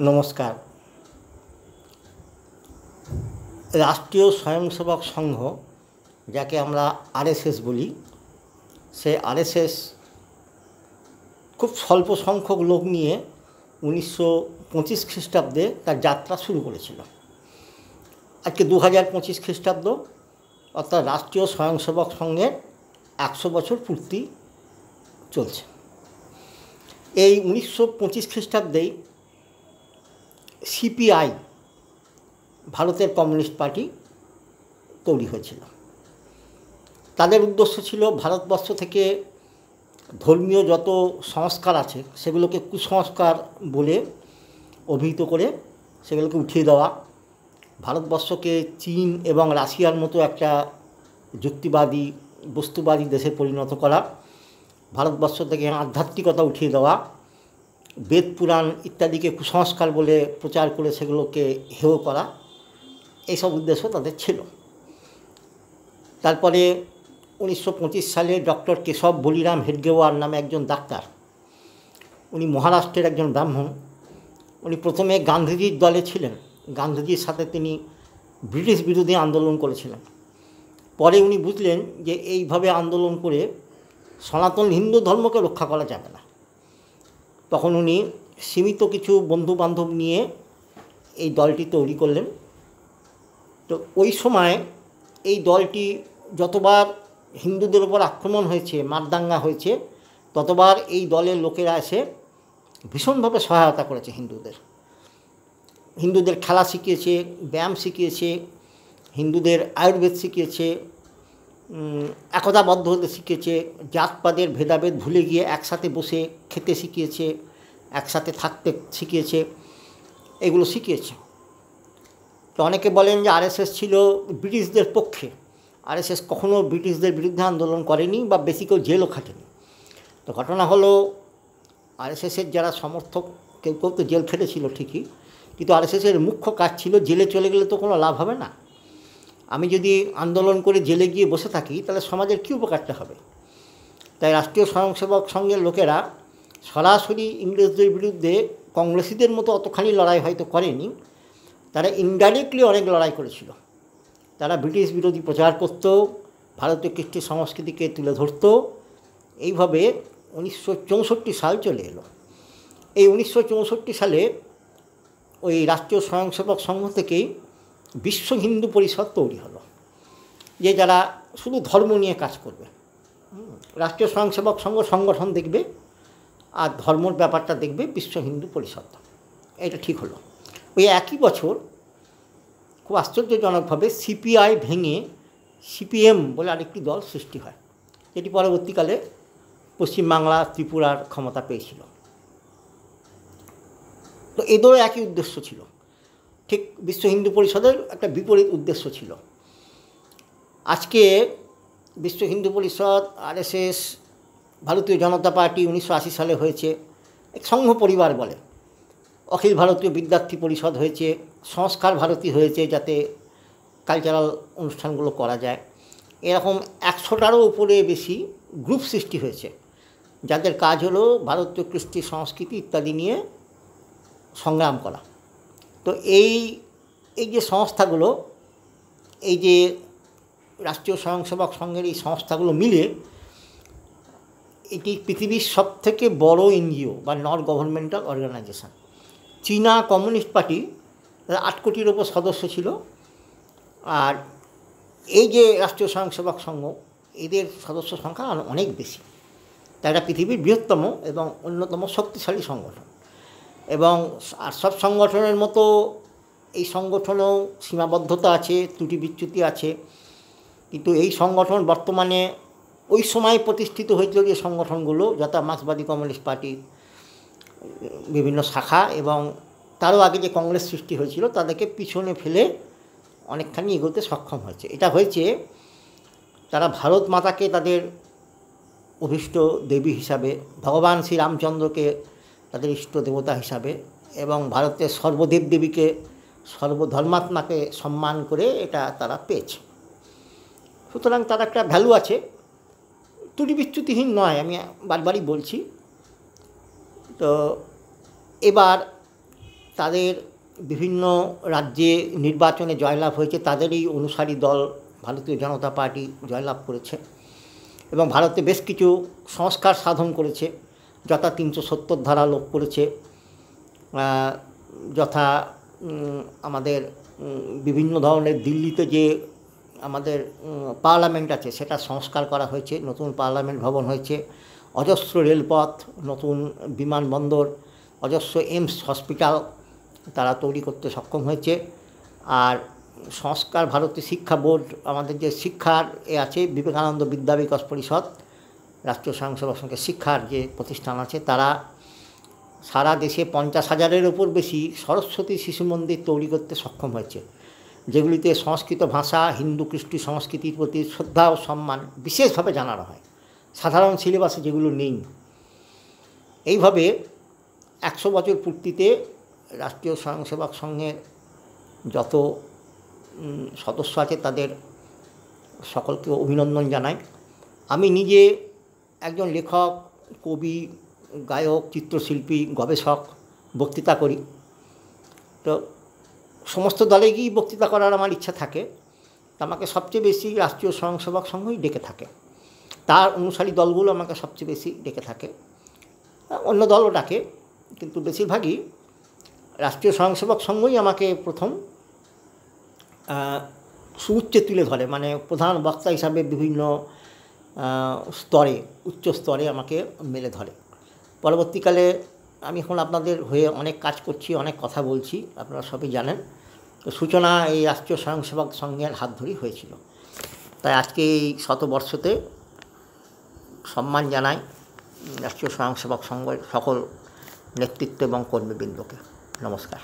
নমস্কার। রাষ্ট্রীয় স্বয়ংসেবক সংঘ, যাকে আমরা আরএসএস বলি, সে আরএসএস খুব স্বল্প সংখ্যক লোক নিয়ে 1925 খ্রিস্টাব্দে তার যাত্রা শুরু করেছিল। আজকে 2025 খ্রিস্টাব্দ, অর্থাৎ রাষ্ট্রীয় স্বয়ংসেবক সংঘের 100 বছর পূর্তি চলছে। এই 1925 খ্রিস্টাব্দেই সিপিআই, ভারতের কমিউনিস্ট পার্টি তৈরি হয়েছিল। তাদের উদ্দেশ্য ছিল ভারতবর্ষ থেকে ধর্মীয় যত সংস্কার আছে সেগুলোকে কুসংস্কার বলে অভিহিত করে সেগুলোকে উঠিয়ে দেওয়া, ভারতবর্ষকে চীন এবং রাশিয়ার মতো একটা যুক্তিবাদী বস্তুবাদী দেশে পরিণত করা, ভারতবর্ষ থেকে আধ্যাত্মিকতা উঠিয়ে দেওয়া, বেদ পুরাণ ইত্যাদিকে কুসংস্কার বলে প্রচার করে সেগুলোকে হেয় করা, এইসব উদ্দেশ্য তাদের ছিল। তারপরে 1925 সালে ডক্টর কেশব বলিরাম হেডগেওয়ার নামে একজন ডাক্তার, উনি মহারাষ্ট্রের একজন ব্রাহ্মণ। উনি প্রথমে গান্ধীজির দলে ছিলেন, গান্ধীজির সাথে তিনি ব্রিটিশ বিরোধী আন্দোলন করেছিলেন। পরে উনি বুঝলেন যে এইভাবে আন্দোলন করে সনাতন হিন্দু ধর্মকে রক্ষা করা যাবে না। তখন উনি সীমিত কিছু বন্ধুবান্ধব নিয়ে এই দলটি তৈরি করলেন। তো ওই সময় এই দলটি যতবার হিন্দুদের উপর আক্রমণ হয়েছে, মারদাঙ্গা হয়েছে, ততবার এই দলের লোকেরা এসে ভীষণভাবে সহায়তা করেছে হিন্দুদের খেলা শিখিয়েছে, ব্যায়াম শিখিয়েছে, হিন্দুদের আয়ুর্বেদ শিখিয়েছে, একতাবদ্ধ হতে শিখিয়েছে, জাতপাতের ভেদাভেদ ভুলে গিয়ে একসাথে বসে খেতে শিখিয়েছে, একসাথে থাকতে শিখিয়েছে, এগুলো শিখিয়েছে। তো অনেকে বলেন যে আরএসএস ছিল ব্রিটিশদের পক্ষে। আরএসএস কখনো ব্রিটিশদের বিরুদ্ধে আন্দোলন করেনি বা বেশি কেউ জেলও খাটেনি। তো ঘটনা হলো, আরএসএসের যারা সমর্থক কেউ কেউ তো জেল খেটেছিল ঠিকই, কিন্তু আরএসএসের মুখ্য কাজ ছিল জেলে চলে গেলে তো কোনো লাভ হবে না। আমি যদি আন্দোলন করে জেলে গিয়ে বসে থাকি তাহলে সমাজের কী উপকারটা হবে? তাই রাষ্ট্রীয় স্বয়ংসেবক সংঘের লোকেরা সরাসরি ইংরেজদের বিরুদ্ধে কংগ্রেসিদের মতো অতখানি লড়াই হয়তো করেনি, তারা ইনডাইরেক্টলি অনেক লড়াই করেছিল। তারা ব্রিটিশ বিরোধী প্রচার করত, ভারতীয় কৃষ্টি সংস্কৃতিকে তুলে ধরত। এইভাবে 1964 সাল চলে এলো। এই 1964 সালে ওই রাষ্ট্রীয় স্বয়ংসেবক সংঘ থেকেই বিশ্ব হিন্দু পরিষদ তৈরি হলো, যে যারা শুধু ধর্ম নিয়ে কাজ করবে। রাষ্ট্রীয় স্বয়ংসেবক সংঘ সংগঠন দেখবে আর ধর্মর ব্যাপারটা দেখবে বিশ্ব হিন্দু পরিষদ। এটা ঠিক হলো। ওই একই বছর খুব আশ্চর্যজনকভাবে সিপিআই ভেঙে সিপিএম বলে আরেকটি দল সৃষ্টি হয়, যেটি পরবর্তীকালে পশ্চিমবাংলা ত্রিপুরার ক্ষমতা পেয়েছিল। তো এদেরও একই উদ্দেশ্য ছিল, ঠিক বিশ্ব হিন্দু পরিষদের একটা বিপরীত উদ্দেশ্য ছিল। আজকে বিশ্ব হিন্দু পরিষদ, আরএসএস, ভারতীয় জনতা পার্টি 1980 সালে হয়েছে, এক সংঘ পরিবার বলে। অখিল ভারতীয় বিদ্যার্থী পরিষদ হয়েছে, সংস্কার ভারতী হয়েছে, যাতে কালচারাল অনুষ্ঠানগুলো করা যায়। এরকম 100টারও উপরে বেশি গ্রুপ সৃষ্টি হয়েছে, যাদের কাজ হলো ভারতীয় কৃষ্টি সংস্কৃতি ইত্যাদি নিয়ে সংগ্রাম করা। তো এই যে সংস্থাগুলো, এই যে রাষ্ট্রীয় স্বয়ংসেবক সংঘের এই সংস্থাগুলো মিলে এটি পৃথিবীর সবথেকে বড় এনজিও বা নন গভর্নমেন্টাল অর্গানাইজেশন। চীনা কমিউনিস্ট পার্টি 8 কোটির ওপর সদস্য ছিল, আর এই যে রাষ্ট্রীয় স্বয়ংসেবক সংঘ, এদের সদস্য সংখ্যা অনেক বেশি। তাই এটা পৃথিবীর বৃহত্তম এবং অন্যতম শক্তিশালী সংগঠন। এবং আর সব সংগঠনের মতো এই সংগঠনেও সীমাবদ্ধতা আছে, ত্রুটি বিচ্যুতি আছে, কিন্তু এই সংগঠন বর্তমানে ওই সময় প্রতিষ্ঠিত হয়েছিল যে সংগঠনগুলো, যথা মার্ক্সবাদী কমিউনিস্ট পার্টির বিভিন্ন শাখা এবং তারও আগে যে কংগ্রেস সৃষ্টি হয়েছিল, তাদেরকে পিছনে ফেলে অনেকখানি এগোতে সক্ষম হয়েছে। এটা হয়েছে তারা ভারত মাতাকে তাদের অভীষ্ট দেবী হিসাবে, ভগবান শ্রীরামচন্দ্রকে তাদের ইষ্ট দেবতা হিসাবে এবং ভারতের সর্বদেব দেবীকে, সর্বধর্মাত্মাকে সম্মান করে এটা তারা পেয়েছে। সুতরাং তার একটা ভ্যালু আছে, ত্রুটি বিচ্যুতিহীন নয়, আমি বারবারই বলছি। তো এবার তাদের বিভিন্ন রাজ্যে নির্বাচনে জয়লাভ হয়েছে, তাদেরই অনুসারী দল ভারতীয় জনতা পার্টি জয়লাভ করেছে এবং ভারতে বেশ কিছু সংস্কার সাধন করেছে, যথা 370 ধারা লোপ করেছে, যথা আমাদের বিভিন্ন ধরনের দিল্লিতে যে আমাদের পার্লামেন্ট আছে সেটা সংস্কার করা হয়েছে, নতুন পার্লামেন্ট ভবন হয়েছে, অজস্র রেলপথ, নতুন বিমানবন্দর, অজস্র এইমস হসপিটাল তারা তৈরি করতে সক্ষম হয়েছে। আর সংস্কার ভারতীয় শিক্ষা বোর্ড, আমাদের যে শিক্ষার আছে বিবেকানন্দ বিদ্যা বিকাশ পরিষদ, রাষ্ট্রীয় স্বয়ংসেবক সংঘের শিক্ষার যে প্রতিষ্ঠান আছে, তারা সারা দেশে 50,000-এর উপর বেশি সরস্বতী শিশু মন্দির তৈরি করতে সক্ষম হয়েছে, যেগুলিতে সংস্কৃত ভাষা, হিন্দু কৃষ্টি সংস্কৃতির প্রতি শ্রদ্ধা ও সম্মান বিশেষভাবে জানানো হয়, সাধারণ সিলেবাসে যেগুলো নেই। এইভাবে 100 বছর পূর্তিতে রাষ্ট্রীয় স্বয়ংসেবক সংঘের যত সদস্য আছে তাদের সকলকে অভিনন্দন জানাই। আমি নিজে একজন লেখক, কবি, গায়ক, চিত্রশিল্পী, গবেষক, বক্তৃতা করি। তো সমস্ত দলে গিয়েই বক্তৃতা করার আমার ইচ্ছা থাকে। আমাকে সবচেয়ে বেশি রাষ্ট্রীয় স্বয়ংসেবক সংঘই ডেকে থাকে, তার অনুসারী দলগুলো আমাকে সবচেয়ে বেশি ডেকে থাকে। অন্য দলও ডাকে, কিন্তু বেশিরভাগই রাষ্ট্রীয় স্বয়ংসেবক সংঘই আমাকে প্রথম সুউচ্চে তুলে ধরে, মানে প্রধান বক্তা হিসাবে বিভিন্ন স্তরে, উচ্চ স্তরে আমাকে মেলে ধরে। পরবর্তীকালে আমি এখন আপনাদের হয়ে অনেক কাজ করছি, অনেক কথা বলছি, আপনারা সবই জানেন। তো সূচনা এই রাষ্ট্রীয় স্বয়ংসেবক সংঘের হাত ধরেই হয়েছিল। তাই আজকে এই শতবর্ষতে সম্মান জানাই রাষ্ট্রীয় স্বয়ংসেবক সংঘের সকল নেতৃত্ব এবং কর্মীবৃন্দকে। নমস্কার।